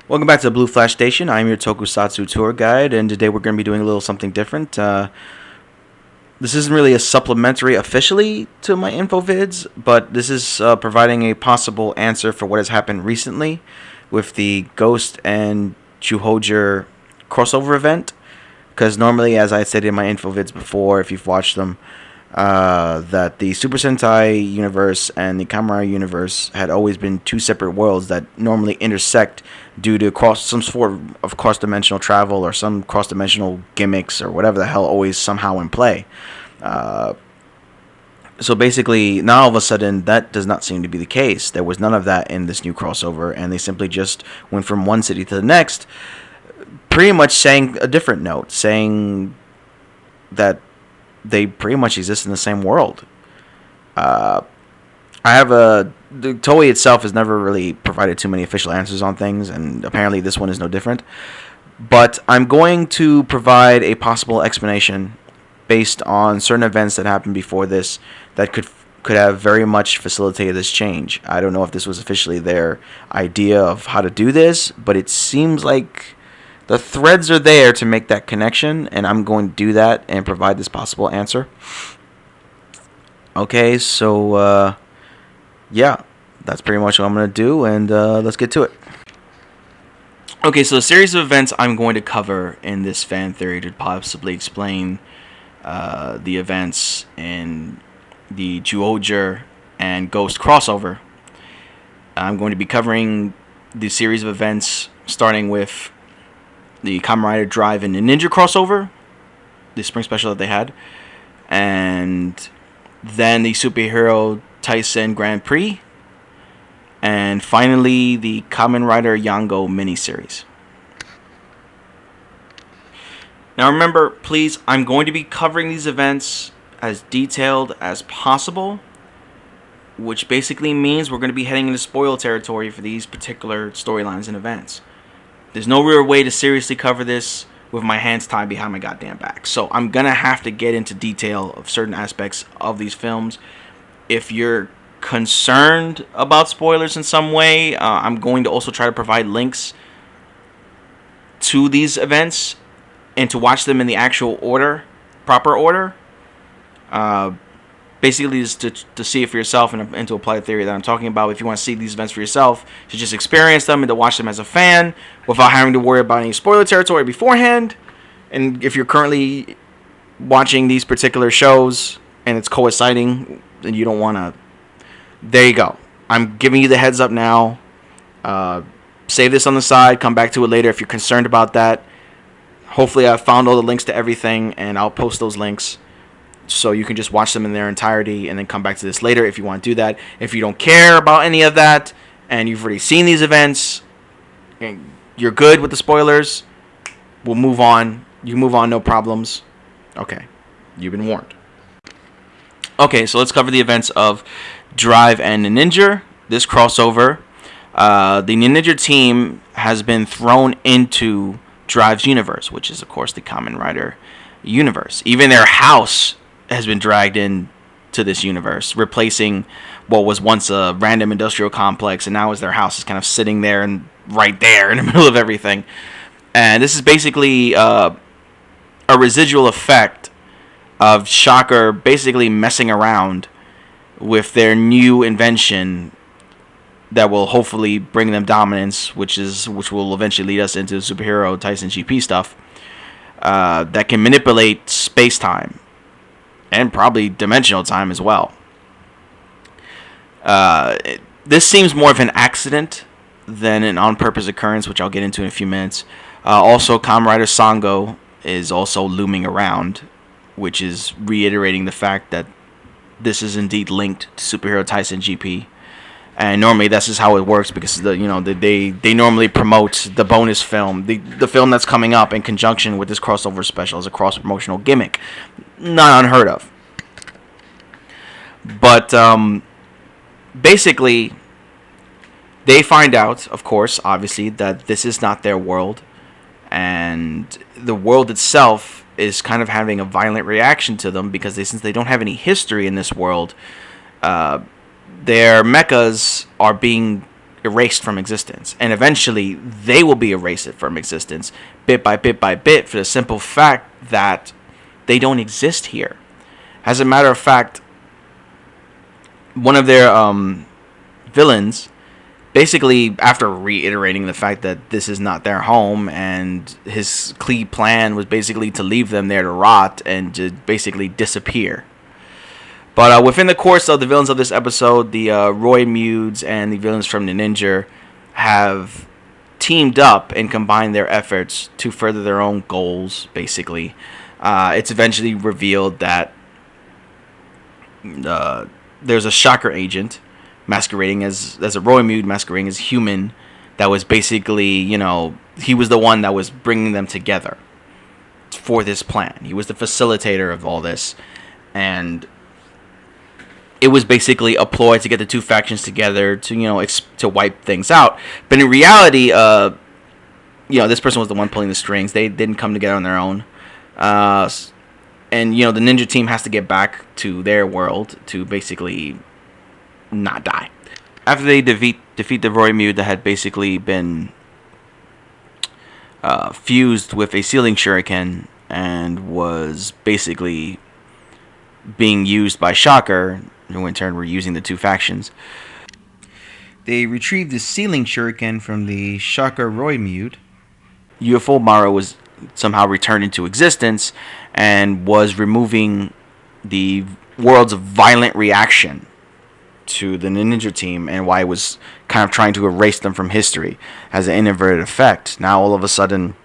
Welcome back to the Blue Flash Station. I'm your Tokusatsu tour guide, and today we're going to be doing a little something different. This isn't really a supplementary officially to my info vids, but this is providing a possible answer for what has happened recently with the Ghost and Nininger crossover event. Because normally, as I said in my info vids before, if you've watched them, that the Super Sentai universe and the Kamen Rider universe had always been two separate worlds that normally intersect due to some sort of cross-dimensional travel or some cross-dimensional gimmicks or whatever the hell always somehow in play. So basically, now all of a sudden, that does not seem to be the case. There was none of that in this new crossover, and they simply just went from one city to the next, pretty much saying a different note, saying that they pretty much exist in the same world. The Toei itself has never really provided too many official answers on things, and apparently this one is no different. But I'm going to provide a possible explanation based on certain events that happened before this that could have very much facilitated this change. I don't know if this was officially their idea of how to do this, but it seems like the threads are there to make that connection, and I'm going to do that and provide this possible answer. Okay, so, yeah, that's pretty much what I'm going to do, and let's get to it. Okay, so the series of events I'm going to cover in this fan theory to possibly explain the events in the Nininger and Ghost crossover. I'm going to be covering the series of events starting with the Kamen Rider Drive and Ninninger crossover, the spring special that they had, and then the Superhero Taisen Grand Prix, and finally the Kamen Rider Yongou miniseries. Now remember, please, I'm going to be covering these events as detailed as possible, which basically means we're going to be heading into spoiler territory for these particular storylines and events. There's no real way to seriously cover this with my hands tied behind my goddamn back. So I'm going to have to get into detail of certain aspects of these films. If you're concerned about spoilers in some way, I'm going to also try to provide links to these events and to watch them in the actual order, proper order. Basically, just to see it for yourself and to apply the theory that I'm talking about. If you want to see these events for yourself, to just experience them and to watch them as a fan without having to worry about any spoiler territory beforehand. And if you're currently watching these particular shows and it's coinciding, then you don't want to. There you go. I'm giving you the heads up now. Save this on the side. Come back to it later if you're concerned about that. Hopefully, I've found all the links to everything, and I'll post those links, so you can just watch them in their entirety and then come back to this later if you want to do that. If you don't care about any of that and you've already seen these events and you're good with the spoilers, we'll move on. You move on, no problems. Okay, you've been warned. Okay, so let's cover the events of Drive and Ninninger. This crossover, the Ninninger team has been thrown into Drive's universe, which is, of course, the Kamen Rider universe. Even their house has been dragged in to this universe, replacing what was once a random industrial complex, and now is their house is kind of sitting there and right there in the middle of everything. And this is basically a residual effect of Shocker basically messing around with their new invention that will hopefully bring them dominance, which will eventually lead us into superhero Taisen GP stuff that can manipulate space-time and probably dimensional time as well. This seems more of an accident than an on-purpose occurrence, which I'll get into in a few minutes. Also, Kamen Rider Sango is also looming around, which is reiterating the fact that this is indeed linked to superhero Taisen GP. And normally this is how it works, because they normally promote the bonus film, the film that's coming up in conjunction with this crossover special as a cross-promotional gimmick. Not unheard of. But basically, they find out, of course, obviously, that this is not their world. And the world itself is kind of having a violent reaction to them, because since they don't have any history in this world, their mechas are being erased from existence. And eventually, they will be erased from existence, bit by bit, for the simple fact that they don't exist here. As a matter of fact, one of their villains, basically after reiterating the fact that this is not their home, and his key plan was basically to leave them there to rot and to basically disappear. But within the course of the villains of this episode, the Roy Mudes and the villains from Ninninger have teamed up and combined their efforts to further their own goals, basically. It's eventually revealed that there's a Shocker agent masquerading as a Roy Mude, masquerading as human, that was basically, he was the one that was bringing them together for this plan. He was the facilitator of all this, and it was basically a ploy to get the two factions together to, to wipe things out. But in reality, this person was the one pulling the strings. They didn't come together on their own. And, the ninja team has to get back to their world to basically not die. After they defeat the Roy Mude that had basically been fused with a ceiling shuriken and was basically being used by Shocker, who in turn were using the two factions, they retrieved the ceiling shuriken from the Shocker Roy Mude. UFO Maro was somehow returned into existence and was removing the world's violent reaction to the Ninja team, and why it was kind of trying to erase them from history as an inadvertent effect. Now all of a sudden,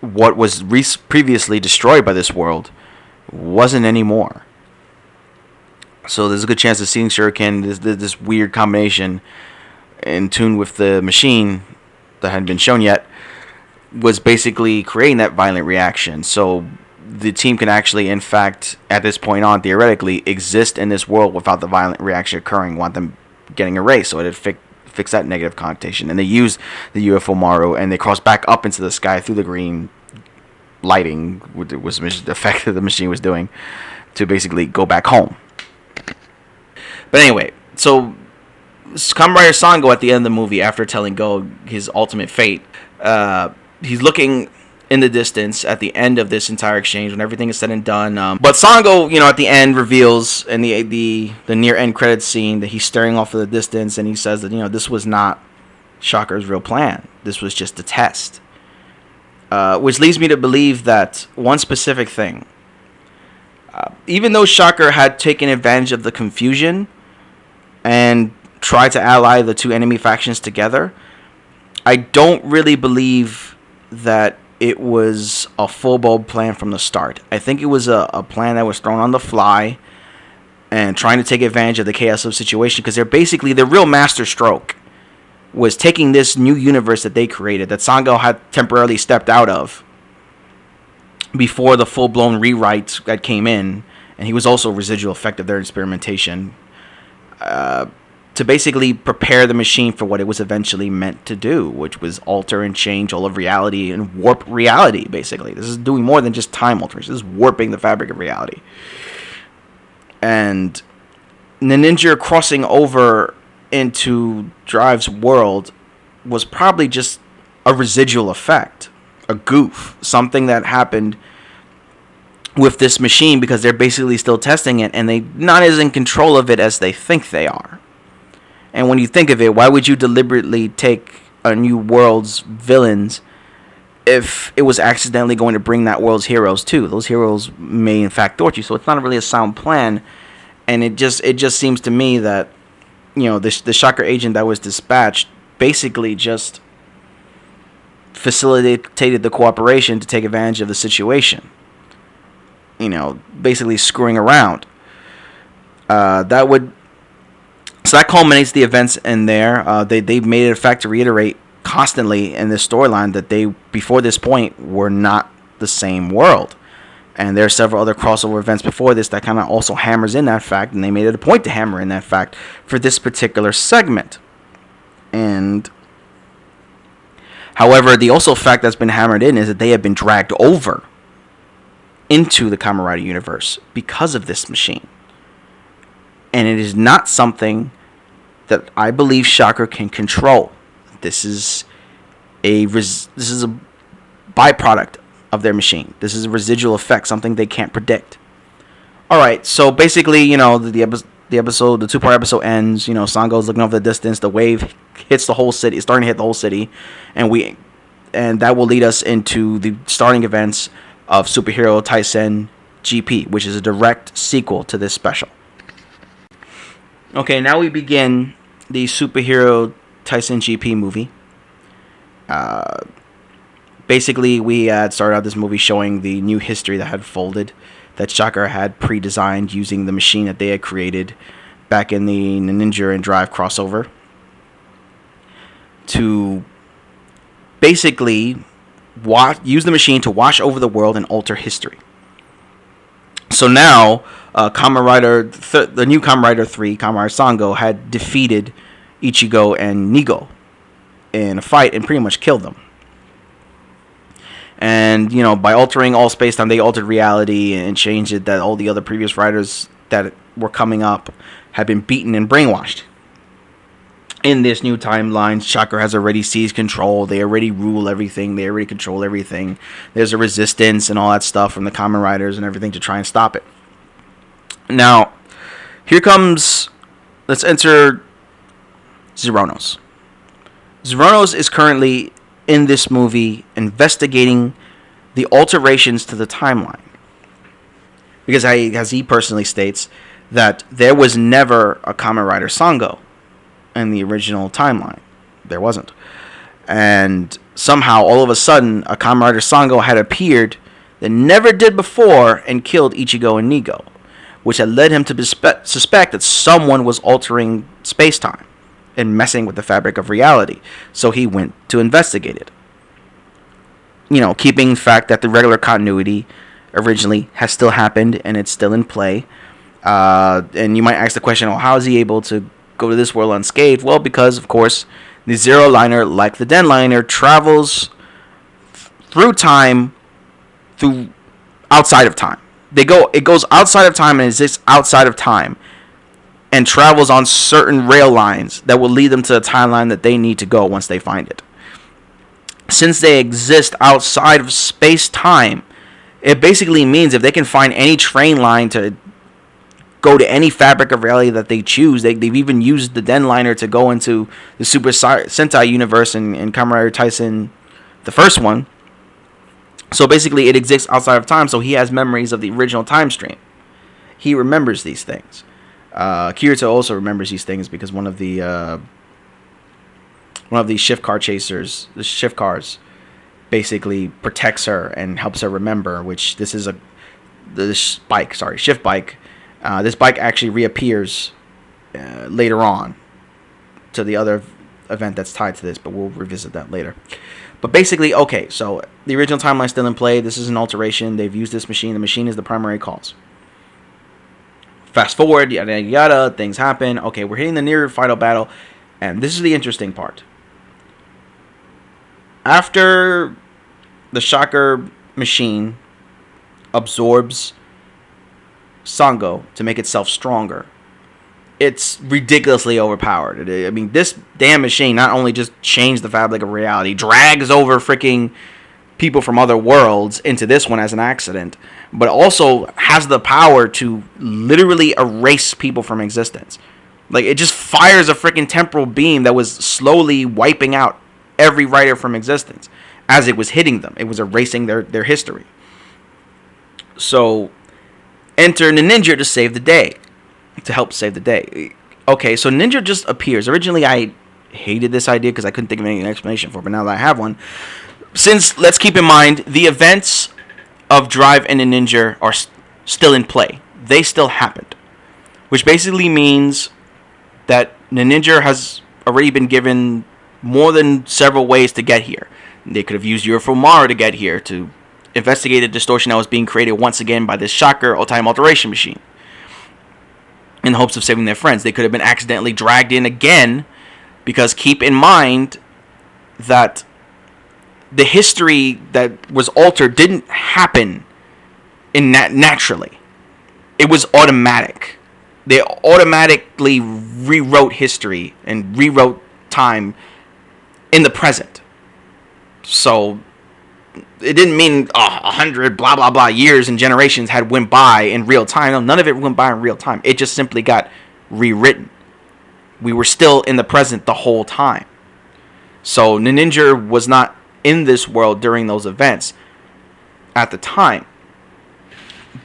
what was previously destroyed by this world wasn't anymore. So there's a good chance the Ceiling Shuriken, this weird combination in tune with the machine that hadn't been shown yet, was basically creating that violent reaction. So the team can actually, in fact, at this point on, theoretically, exist in this world without the violent reaction occurring, want them getting erased. So it fix that negative connotation. And they use the UFO Maru, and they cross back up into the sky through the green lighting, which was the effect that the machine was doing, to basically go back home. But anyway, so Kamen Rider Sango at the end of the movie, after telling Go his ultimate fate, he's looking in the distance at the end of this entire exchange when everything is said and done. But Sango, at the end reveals in the near end credits scene that he's staring off in the distance, and he says that this was not Shocker's real plan. This was just a test. Which leads me to believe that one specific thing. Even though Shocker had taken advantage of the confusion and tried to ally the two enemy factions together, I don't really believe that it was a full-blown plan from the start. I think it was a plan that was thrown on the fly and trying to take advantage of the chaos of the situation, because their real master stroke was taking this new universe that they created, that Sango had temporarily stepped out of before the full-blown rewrite that came in, and he was also a residual effect of their experimentation, to basically prepare the machine for what it was eventually meant to do, which was alter and change all of reality and warp reality, basically. This is doing more than just time alteration. This is warping the fabric of reality. And Ninninger crossing over into Drive's world was probably just a residual effect, a goof, something that happened with this machine because they're basically still testing it and they're not as in control of it as they think they are. And when you think of it, why would you deliberately take a new world's villains if it was accidentally going to bring that world's heroes too? Those heroes may in fact thwart you, so it's not really a sound plan. And it just seems to me that the Shocker agent that was dispatched basically just facilitated the cooperation to take advantage of the situation. Basically screwing around. So that culminates the events in there. They've made it a fact to reiterate constantly in this storyline that they, before this point, were not the same world. And there are several other crossover events before this that kind of also hammers in that fact, and they made it a point to hammer in that fact for this particular segment. And however, the also fact that's been hammered in is that they have been dragged over into the Kamen Rider universe because of this machine. And it is not something that I believe Shocker can control. This is a byproduct of their machine. This is a residual effect, something they can't predict. All right, so basically, the episode, the 2-part episode ends. Sango's looking over the distance. The wave hits the whole city. It's starting to hit the whole city, and that will lead us into the starting events of Superhero Taisen GP, which is a direct sequel to this special. Okay, now we begin the Superhero Taisen GP movie. Basically, we had started out this movie showing the new history that had folded, that Shocker had pre-designed using the machine that they had created back in the Ninninger and Drive crossover to basically use the machine to wash over the world and alter history. So now, Kamen Rider, the new Kamen Rider 3, Kamen Rider Sango, had defeated Ichigo and Nigo in a fight and pretty much killed them. And, by altering all space-time, they altered reality and changed it that all the other previous riders that were coming up had been beaten and brainwashed. In this new timeline, Shocker has already seized control. They already rule everything. They already control everything. There's a resistance and all that stuff from the Kamen Riders and everything to try and stop it. Now, let's enter Zeronos. Zeronos is currently in this movie investigating the alterations to the timeline. Because as he personally states, that there was never a Kamen Rider Sango in the original timeline. There wasn't. And somehow, all of a sudden, a Kamen Rider Sango had appeared that never did before and killed Ichigo and Nigo, which had led him to suspect that someone was altering space-time and messing with the fabric of reality. So he went to investigate it. Keeping the fact that the regular continuity originally has still happened and it's still in play. And you might ask the question, how is he able to go to this world unscathed? Well, because, of course, the Zero Liner, like the Den Liner, travels through time, through outside of time. It goes outside of time and exists outside of time, and travels on certain rail lines that will lead them to the timeline that they need to go once they find it. Since they exist outside of space-time, it basically means if they can find any train line to go to any fabric of reality that they choose, they've even used the Den Liner to go into the Super Sentai universe in Kamen Rider Taisen, the first one. So basically, it exists outside of time, so he has memories of the original time stream. He remembers these things. Kirito also remembers these things because one of the shift car chasers, the shift cars, basically protects her and helps her remember. Which shift bike. This bike actually reappears later on to the other event that's tied to this, but we'll revisit that later. But basically, okay, so the original timeline is still in play. This is an alteration. They've used this machine. The machine is the primary cause. Fast forward, yada, yada, yada, things happen. Okay, we're hitting the near final battle, and this is the interesting part. After the Shocker machine absorbs Sango to make itself stronger, it's ridiculously overpowered. I mean, this damn machine not only just changed the fabric of reality, drags over freaking people from other worlds into this one as an accident, but also has the power to literally erase people from existence. Like, it just fires a freaking temporal beam that was slowly wiping out every writer from existence as it was hitting them. It was erasing their history. So, enter Ninninger to save the day. To help save the day. Okay, so Ninja just appears. Originally, I hated this idea because I couldn't think of any explanation for it, but now that I have one, since, let's keep in mind, the events of Drive and Ninninger are still in play. They still happened. Which basically means that Ninninger has already been given more than several ways to get here. They could have used Mara to get here, to investigate the distortion that was being created once again by this Shocker time alteration machine, in the hopes of saving their friends. They could have been accidentally dragged in again, because keep in mind that the history that was altered didn't happen naturally. It was automatic. they automatically rewrote history and rewrote time in the present. So it didn't mean 100 blah blah blah years and generations had went by in real time. No, none of it went by in real time. It just simply got rewritten. We were still in the present the whole time. So Ninninger was not in this world during those events at the time.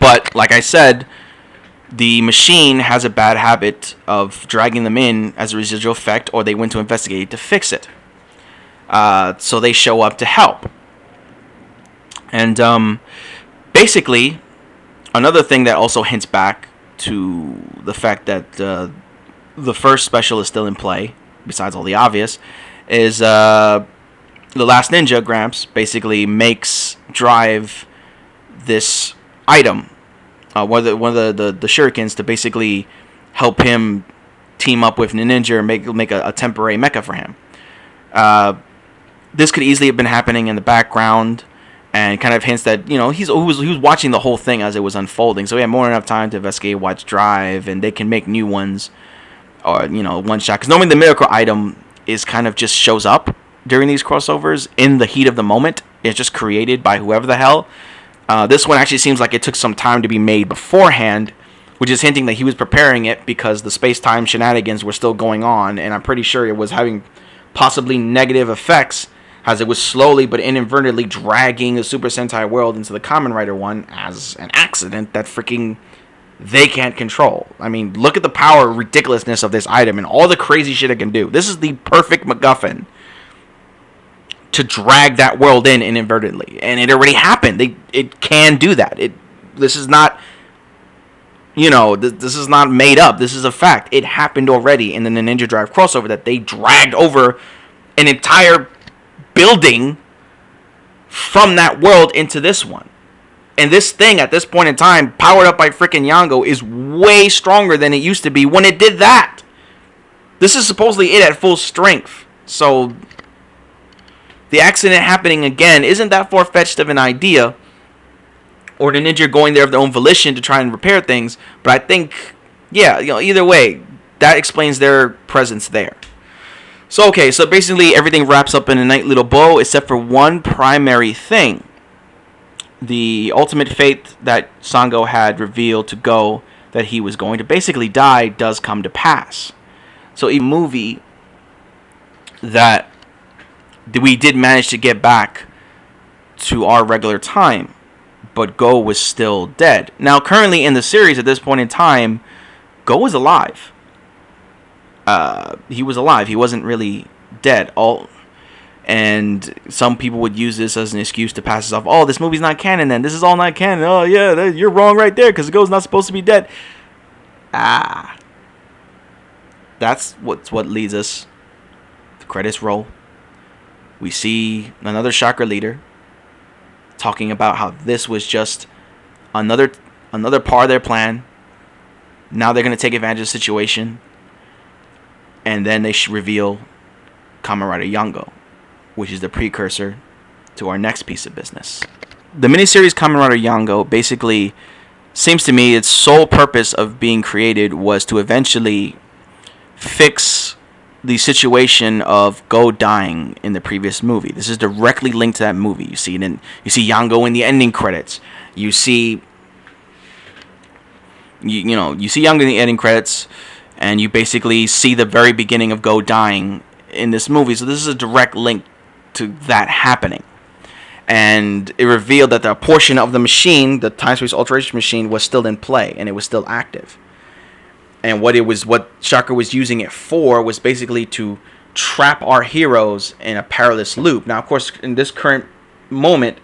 But like I said, the machine has a bad habit of dragging them in as a residual effect, or they went to investigate to fix it. So they show up to help. And basically, another thing that also hints back to the fact that the first special is still in play, besides all the obvious, is the Last Ninja, Gramps, basically makes Drive this item, one of the shurikens, to basically help him team up with Ninninger and make a temporary mecha for him. This could easily have been happening in the background, and kind of hints that, he was watching the whole thing as it was unfolding, so he had more than enough time to investigate, watch Drive, and they can make new ones, or one shot. Because normally the miracle item is kind of just shows up during these crossovers in the heat of the moment. It's just created by whoever the hell. This one actually seems like it took some time to be made beforehand, which is hinting that he was preparing it because the space-time shenanigans were still going on, and I'm pretty sure it was having possibly negative effects as it was slowly but inadvertently dragging the Super Sentai world into the Kamen Rider one as an accident that freaking they can't control. I mean, look at the power ridiculousness of this item and all the crazy shit it can do. This is the perfect MacGuffin to drag that world in inadvertently, and it already happened. It can do that. This is not, this is not made up. This is a fact. It happened already in the Ninja Drive crossover that they dragged over an entire building from that world into this one. And this thing at this point in time, powered up by freaking Yongou, is way stronger than it used to be when it did that. This is supposedly it at full strength. So the accident happening again isn't that far-fetched of an idea, or the Ninja going there of their own volition to try and repair things. But I think, either way, that explains their presence there. So, okay, so basically everything wraps up in a nice little bow except for one primary thing. The ultimate fate that Sango had revealed to Go, that he was going to basically die, does come to pass. So a movie that we did manage to get back to our regular time, but Go was still dead. Now, currently in the series at this point in time, Go is alive. He was alive. He wasn't really dead. And some people would use this as an excuse to pass this off. Oh, this movie's not canon then. This is all not canon. Oh, yeah, you're wrong right there because Go's not supposed to be dead. That's what leads us. The credits roll. We see another chakra leader talking about how this was just another part of their plan. Now they're going to take advantage of the situation. And then they reveal Kamen Rider Yongou, which is the precursor to our next piece of business. The miniseries Kamen Rider Yongou basically seems to me its sole purpose of being created was to eventually fix the situation of Go dying in the previous movie. This is directly linked to that movie. You see Yongou in the ending credits. You see Yongou in the ending credits, and you basically see the very beginning of Go dying in this movie. So this is a direct link to that happening. And it revealed that the portion of the machine, the time space alteration machine, was still in play and it was still active. And what Chakra was using it for was basically to trap our heroes in a perilous loop. Now, of course, in this current moment,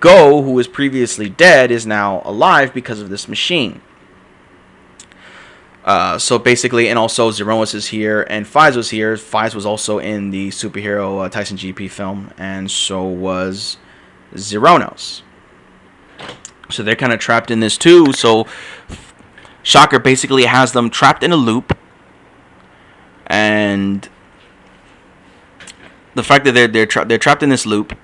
Go, who was previously dead, is now alive because of this machine. So basically, and also Zeronos is here, and Fies was here. Fies was also in the superhero Taisen GP film, and so was Zeronos. So they're kind of trapped in this too. So Shocker basically has them trapped in a loop, and the fact that they're trapped in this loop,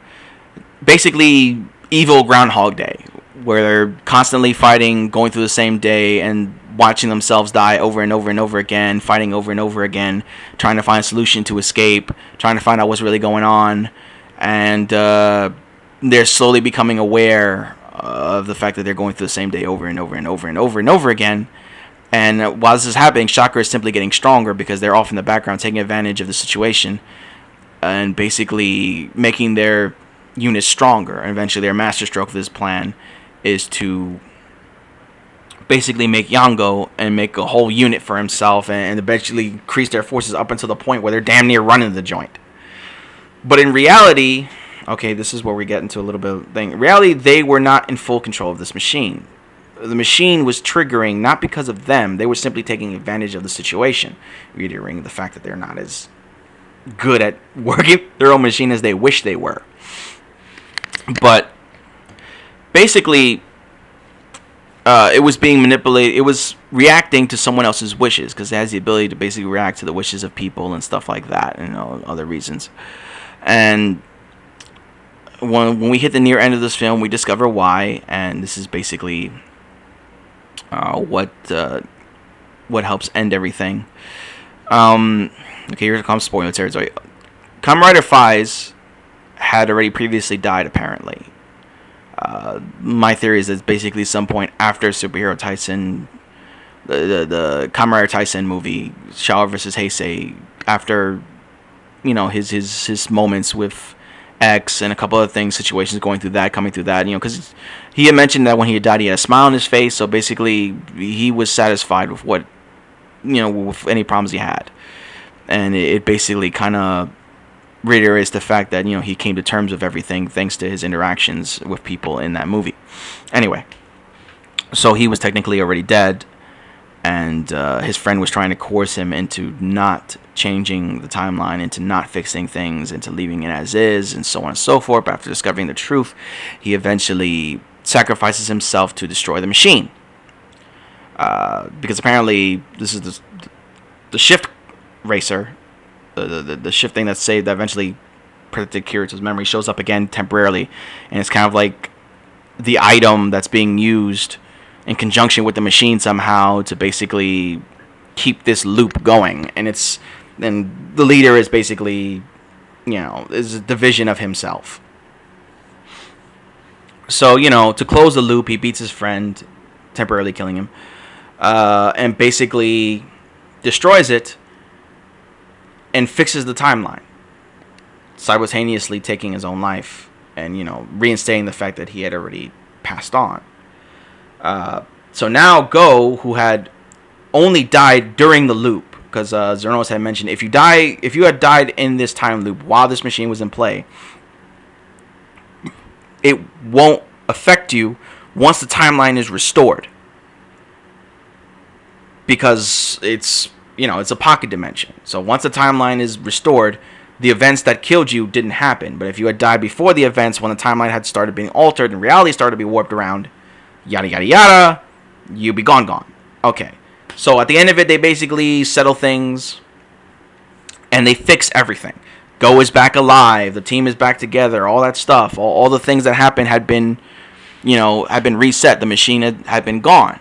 basically evil Groundhog Day, where they're constantly fighting, going through the same day, and watching themselves die over and over and over again, fighting over and over again, trying to find a solution to escape, trying to find out what's really going on, and they're slowly becoming aware of the fact that they're going through the same day over and over and over and over and over again. And while this is happening, Chakra is simply getting stronger because they're off in the background taking advantage of the situation and basically making their unit stronger. And eventually their masterstroke of this plan is to basically make Yongou and make a whole unit for himself and eventually increase their forces up until the point where they're damn near running the joint. But in reality, okay, this is where we get into a little bit of thing. In reality, they were not in full control of this machine. The machine was triggering not because of them. They were simply taking advantage of the situation, reiterating the fact that they're not as good at working their own machine as they wish they were. But basically, it was being manipulated. It was reacting to someone else's wishes because it has the ability to basically react to the wishes of people and stuff like that, and other reasons. And when we hit the near end of this film, we discover why, and this is basically what helps end everything. Okay, here comes spoiler territory. Kamen Rider Faiz had already previously died, apparently. My theory is that basically some point after Superhero Taisen, the Kamen Rider Taisen movie, Shower vs. Heisei, after his moments with X and a couple other things, situations going through that, coming through that, because he had mentioned that when he had died, he had a smile on his face. So basically, he was satisfied with what, with any problems he had, and it basically kind of reiterates the fact that he came to terms with everything thanks to his interactions with people in that movie. Anyway, so he was technically already dead, and his friend was trying to coerce him into not changing the timeline, into not fixing things, into leaving it as is, and so on and so forth. But after discovering the truth, he eventually sacrifices himself to destroy the machine. Because apparently this is the shift racer, the shift thing that saved, that eventually protected Kirito's memory, shows up again temporarily, and it's kind of like the item that's being used in conjunction with the machine somehow to basically keep this loop going. And the leader is basically, is a division of himself. So, to close the loop, he beats his friend, temporarily killing him, and basically destroys it and fixes the timeline, simultaneously taking his own life and, reinstating the fact that he had already passed on. So now Go, who had only died during the loop, because Zernos had mentioned if you had died in this time loop while this machine was in play, it won't affect you once the timeline is restored, because it's a pocket dimension. So once the timeline is restored, the events that killed you didn't happen. But if you had died before the events, when the timeline had started being altered and reality started to be warped around, yada yada yada, you'd be gone. Okay. So at the end of it, they basically settle things and they fix everything. Go is back alive. The team is back together. All that stuff. All the things that happened had been, had been reset. The machine had been gone.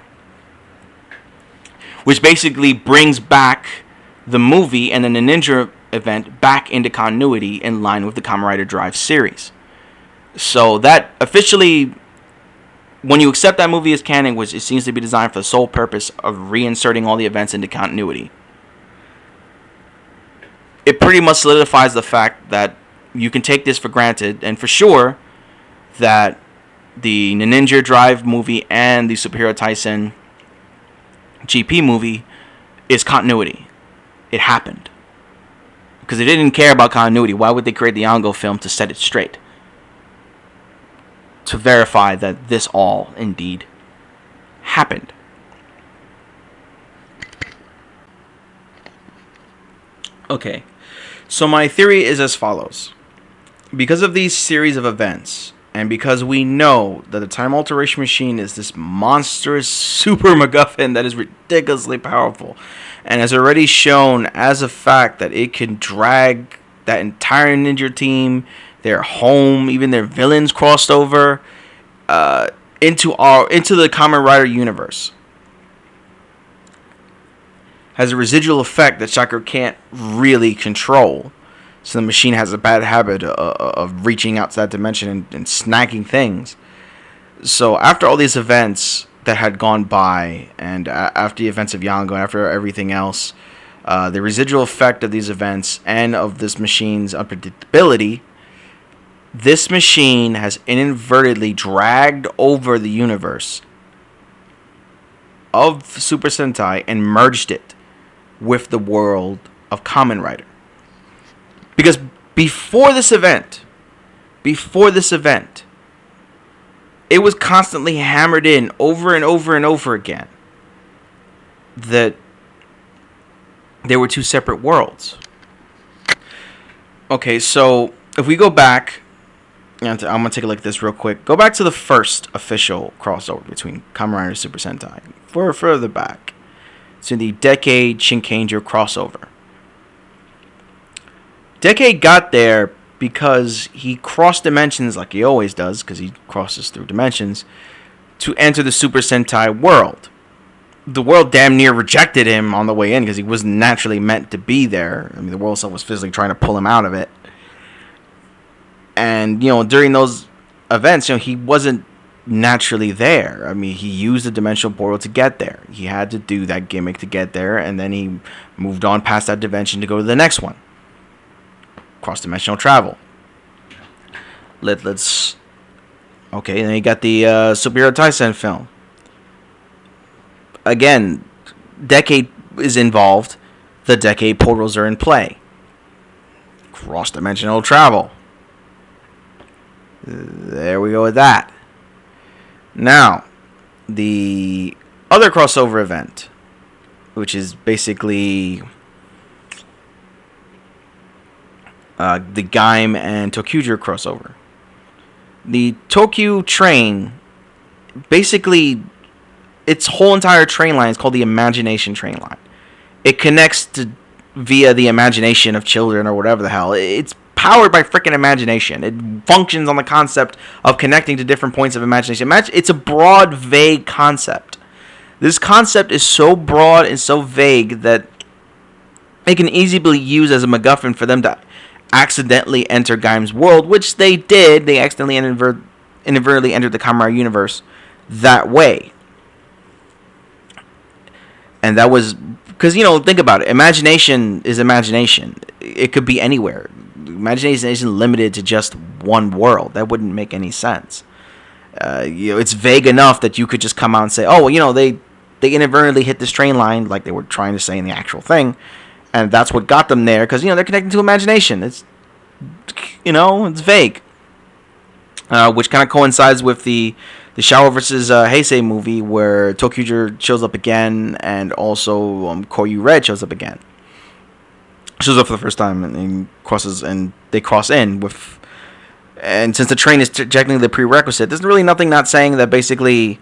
Which basically brings back the movie and the Ninninger event back into continuity in line with the Kamen Rider Drive series. So that officially, when you accept that movie as canon, which it seems to be designed for the sole purpose of reinserting all the events into continuity, it pretty much solidifies the fact that you can take this for granted, and for sure, that the Ninninger Drive movie and the Superhero Taisen GP movie is continuity. It happened. Because they didn't care about continuity. Why would they create the Yongou film to set it straight? To verify that this all indeed happened. Okay, so my theory is as follows. Because of these series of events, and because we know that the time alteration machine is this monstrous super MacGuffin that is ridiculously powerful, and has already shown as a fact that it can drag that entire ninja team, their home, even their villains crossed over, into the Kamen Rider universe. has a residual effect that Chakra can't really control. So the machine has a bad habit of reaching out to that dimension and snagging things. So after all these events that had gone by, and after the events of Yongou, after everything else, the residual effect of these events and of this machine's unpredictability, this machine has inadvertently dragged over the universe of Super Sentai and merged it with the world of Kamen Rider. Because before this event, it was constantly hammered in over and over and over again that there were two separate worlds. Okay, so if we go back, I'm going to take a look at this real quick. Go back to the first official crossover between Kamen Rider and Super Sentai. Further back to the Decade Shinkenger crossover. Decade got there because he crossed dimensions like he always does, because he crosses through dimensions, to enter the Super Sentai world. The world damn near rejected him on the way in because he wasn't naturally meant to be there. I mean, the world itself was physically trying to pull him out of it. And, during those events, he wasn't naturally there. I mean, he used the dimensional portal to get there. He had to do that gimmick to get there, and then he moved on past that dimension to go to the next one. Cross-dimensional travel. Let's... Okay, and then you got the superhero Taisen film. Again, Decade is involved. The Decade portals are in play. Cross-dimensional travel. There we go with that. Now, the other crossover event, which is basically the Gaim and Tokuger crossover. The Tokyo train, basically, its whole entire train line is called the Imagination Train Line. It connects via the imagination of children or whatever the hell. It's powered by freaking imagination. It functions on the concept of connecting to different points of imagination. It's a broad, vague concept. This concept is so broad and so vague that it can easily be used as a MacGuffin for them to accidentally enter Gaim's world, which they did. They accidentally inadvertently entered the Kamen Rider universe that way. And that was because, think about it. Imagination is imagination. It could be anywhere. Imagination isn't limited to just one world. That wouldn't make any sense. It's vague enough that you could just come out and say, oh, well, they inadvertently hit this train line, like they were trying to say in the actual thing, and that's what got them there, because, they're connected to imagination. It's, it's vague. Which kind of coincides with the Shower versus Heisei movie, where Tokuger shows up again, and also Koryu Red shows up again. Shows up for the first time and they cross in with, and since the train is technically the prerequisite, there's really nothing not saying that basically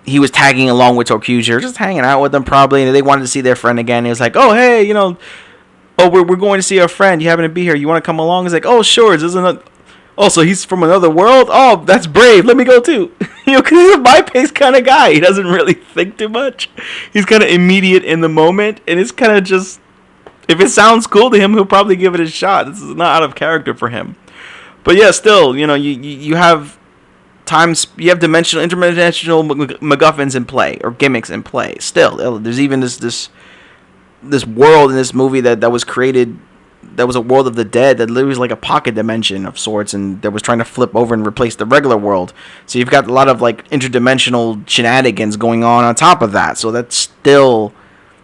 he was tagging along with Tokuger, just hanging out with them probably, and they wanted to see their friend again. He was like, oh hey, we're going to see our friend. You happen to be here. You want to come along? He's like, oh sure. So he's from another world? Oh, that's brave. Let me go too. Because he's a my-pace kind of guy. He doesn't really think too much. He's kind of immediate in the moment, and it's kind of just, if it sounds cool to him, he'll probably give it a shot. This is not out of character for him. But yeah, still, you have interdimensional MacGuffins in play, or gimmicks in play. Still, there's even this world in this movie that was created, that was a world of the dead, that literally was like a pocket dimension of sorts, and that was trying to flip over and replace the regular world. So you've got a lot of like interdimensional shenanigans going on top of that. So that's still,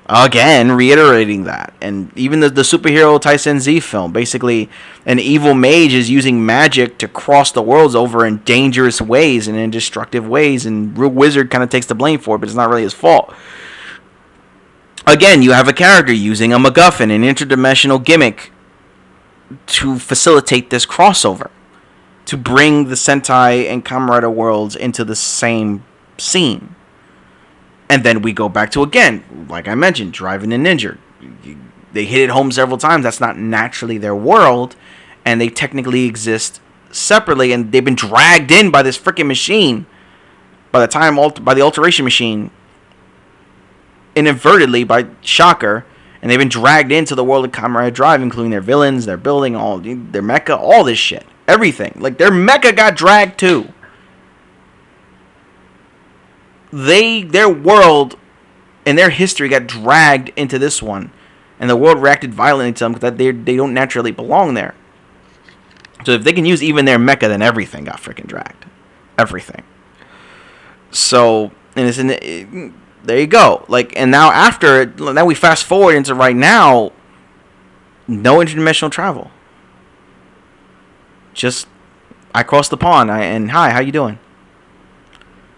again, reiterating that. And even the superhero Taisen Z film, basically an evil mage is using magic to cross the worlds over in dangerous ways and in destructive ways, and real wizard kind of takes the blame for it, but it's not really his fault. Again, you have a character using a MacGuffin, an interdimensional gimmick, to facilitate this crossover, to bring the Sentai and Kamen Rider worlds into the same scene. And then we go back to, again, like I mentioned, Driving and Ninja. They hit it home several times. That's not naturally their world, and they technically exist separately, and they've been dragged in by this freaking machine. By the alteration machine, inadvertently by Shocker, and they've been dragged into the world of Kamen Rider Drive, including their villains, their building, all their mecha, all this shit, everything. Like their mecha got dragged too. Their world and their history got dragged into this one, and the world reacted violently to them because they don't naturally belong there. So if they can use even their mecha, then everything got freaking dragged, everything. So and there you go. Like, and now we fast forward into right now. No interdimensional travel. Just I crossed the pond and hi, how you doing?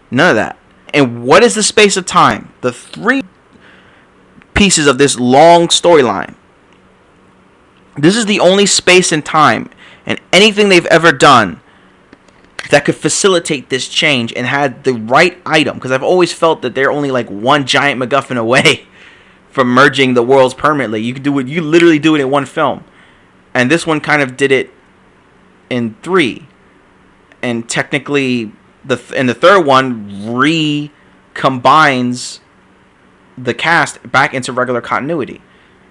None of that. And what is the space of time? The 3 pieces of this long storyline. This is the only space and time and anything they've ever done that could facilitate this change and had the right item. Because I've always felt that they're only like one giant MacGuffin away from merging the worlds permanently. You could do it. You literally do it in one film, and this one kind of did it in 3. And technically, the third one recombines the cast back into regular continuity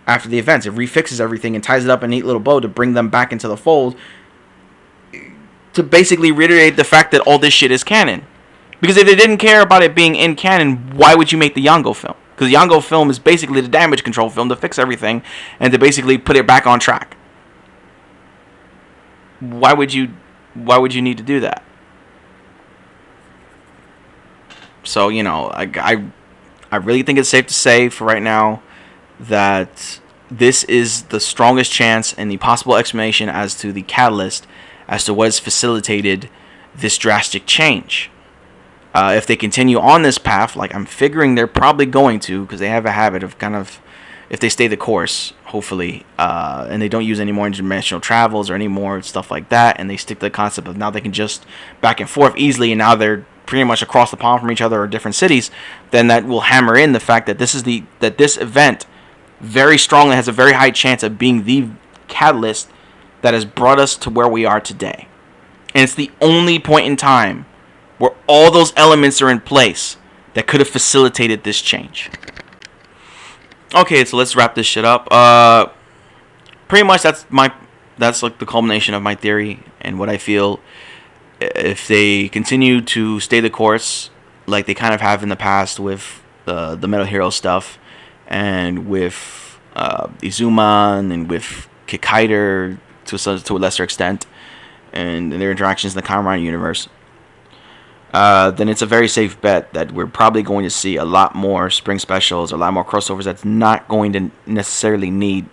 after the events. It refixes everything and ties it up in a neat little bow to bring them back into the fold, to basically reiterate the fact that all this shit is canon. Because if they didn't care about it being in canon, why would you make the Yongou film? Because the Yongou film is basically the damage control film to fix everything and to basically put it back on track. Why would you need to do that? So, you know, I really think it's safe to say for right now that this is the strongest chance and the possible explanation as to the catalyst as to what has facilitated this drastic change. If they continue on this path, like I'm figuring they're probably going to, because they have a habit of kind of, if they stay the course, hopefully, and they don't use any more interdimensional travels or any more stuff like that, and they stick to the concept of now they can just back and forth easily, and now they're pretty much across the pond from each other or different cities, then that will hammer in the fact that this event very strongly has a very high chance of being the catalyst that has brought us to where we are today. And it's the only point in time where all those elements are in place that could have facilitated this change. Okay, so let's wrap this shit up. Pretty much that's like the culmination of my theory and what I feel. If they continue to stay the course like they kind of have in the past with the Metal Hero stuff and with Izuma and with Kikaider to a lesser extent and their interactions in the Kamen Rider universe, then it's a very safe bet that we're probably going to see a lot more spring specials, a lot more crossovers that's not going to necessarily need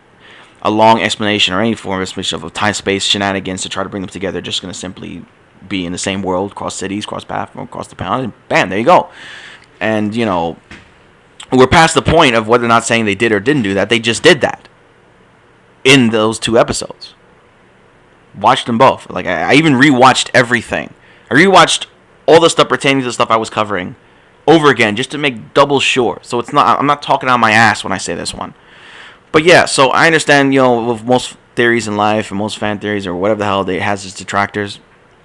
a long explanation or any form of explanation of time-space shenanigans to try to bring them together. Just going to simply be in the same world, cross cities, cross paths, across the pound, and bam, there you go. And, you know, we're past the point of whether or not saying they did or didn't do that. They just did that in those 2 episodes. Watched them both. Like, I even rewatched everything. I rewatched all the stuff pertaining to the stuff I was covering over again just to make double sure. So I'm not talking out my ass when I say this one. But yeah, so I understand, you know, with most theories in life and most fan theories or whatever the hell it has its detractors.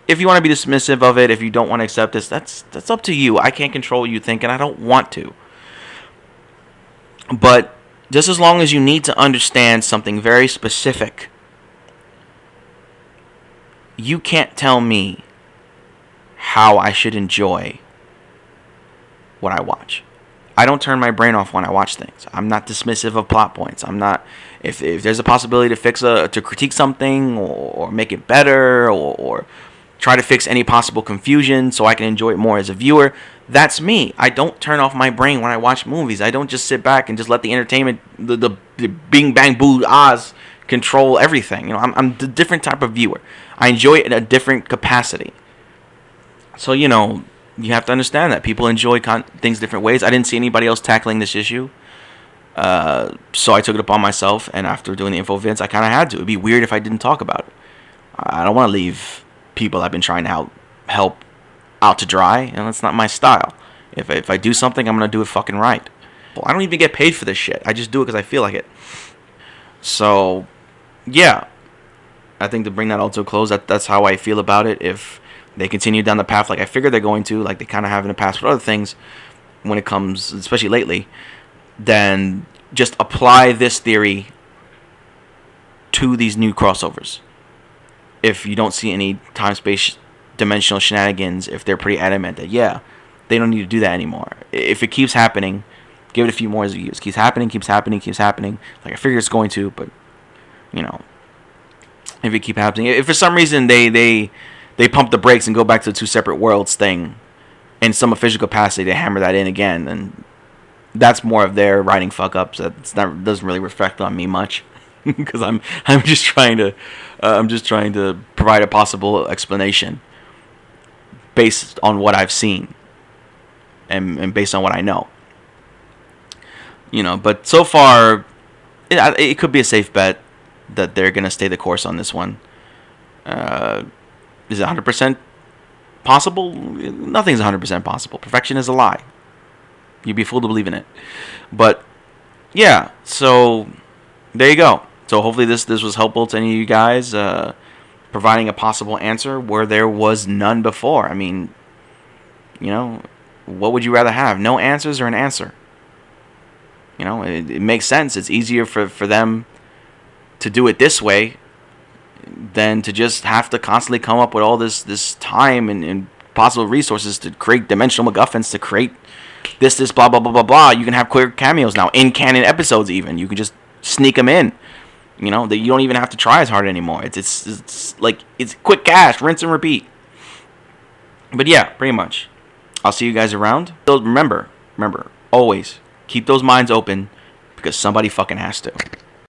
If you want to be dismissive of it, if you don't want to accept this, that's up to you. I can't control what you think, and I don't want to. But just as long as you need to understand something very specific, you can't tell me how I should enjoy what I watch. I don't turn my brain off when I watch things. I'm not dismissive of plot points. I'm not. If there's a possibility to critique something or make it better or try to fix any possible confusion so I can enjoy it more as a viewer, that's me. I don't turn off my brain when I watch movies. I don't just sit back and just let the entertainment, the bing bang boo ahs control everything. You know, I'm the different type of viewer. I enjoy it in a different capacity. So, you know, you have to understand that people enjoy things different ways. I didn't see anybody else tackling this issue. So I took it upon myself, and after doing the info events, I kind of had to. It'd be weird if I didn't talk about it. I don't want to leave people I've been trying to help out to dry, and that's not my style. If I do something, I'm going to do it fucking right. Well, I don't even get paid for this shit. I just do it because I feel like it. So, yeah. I think to bring that all to a close, that's how I feel about it. If they continue down the path like I figured they're going to, like they kind of have in the past with other things, when it comes, especially lately, then just apply this theory to these new crossovers. If you don't see any time space dimensional shenanigans, if they're pretty adamant that they don't need to do that anymore. If it keeps happening, give it a few more years. Keeps happening. Like I figure it's going to, but if it keep happening, if for some reason they pump the brakes and go back to the two separate worlds thing, in some official capacity, they hammer that in again, then that's more of their writing fuck ups. Doesn't really reflect on me much, because I'm just trying to provide a possible explanation based on what I've seen and based on what I know. But so far, it could be a safe bet that they're gonna stay the course on this one. Is it 100% possible? Nothing's 100% possible. Perfection is a lie. You'd be a fool to believe in it. But yeah, so there you go. So hopefully this was helpful to any of you guys, providing a possible answer where there was none before. I mean, what would you rather have? No answers or an answer? It makes sense. It's easier for them to do it this way than to just have to constantly come up with all this time and possible resources to create dimensional MacGuffins, to create this blah blah blah blah blah. You can have quick cameos now in canon episodes. Even you can just sneak them in. That you don't even have to try as hard anymore. It's like it's quick cash, rinse and repeat. But yeah, pretty much. I'll see you guys around. So remember, always keep those minds open, because somebody fucking has to.